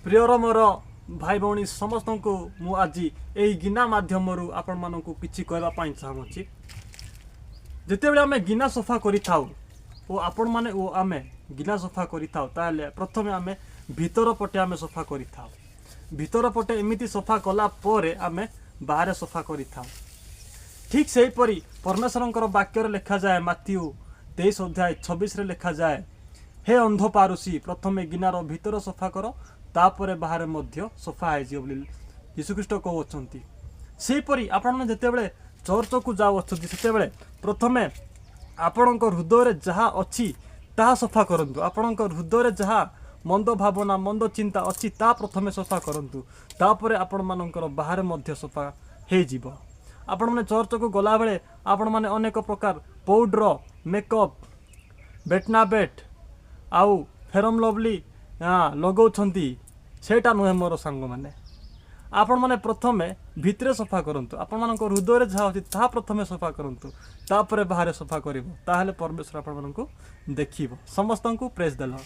Prior मोर भाई भौणी समस्त को मु आज यही गिना मध्यम आपण मानक किसी कहवाई चाहूँगी जिते बड़े आम गिना सफा कर आपण मैंने आम गिना सफा कर प्रथम आम भीतर पटे आम सफा कर भीतर पटे एमती सफा कलापर आम बाहर सफा कर ठीक से परी परमेश्वर वाक्य लिखा जाए माथ्यू 23 अध्याय 26 लिखा जाए हे अंध पारुसी प्रथम गिनार भीतर सफा कर तापर बाहर मध्य सफा है बोली यीशुख्रीष्ट कहते सेपरी आपण जिते चर्च को जाते प्रथमे आपण हृदय जहाँ अच्छी ता सफा करूँ आपण हृदय जहाँ मंद भावना मंद चिंता अच्छी ता प्रथमे सफा करूँ तापर आपण मानकर बाहर मध्य सफा हो आपण मैंने चर्च को गला बेले आपण मैंने अनेक प्रकार पाउडर मेकअप बेटनाबेट आउ फेरम लवली लगाउछंती सेटा नुहे मोर सांग मैंने आपण मैंने प्रथमे भितरे सफा करंतु आपण मानक हृदय जहाँ अच्छी ता प्रथमे सफा करंतु तापर बाहर सफा करिवो ताहले परमेश्वर आपण मानक देखिवो समस्त को प्रेज देला।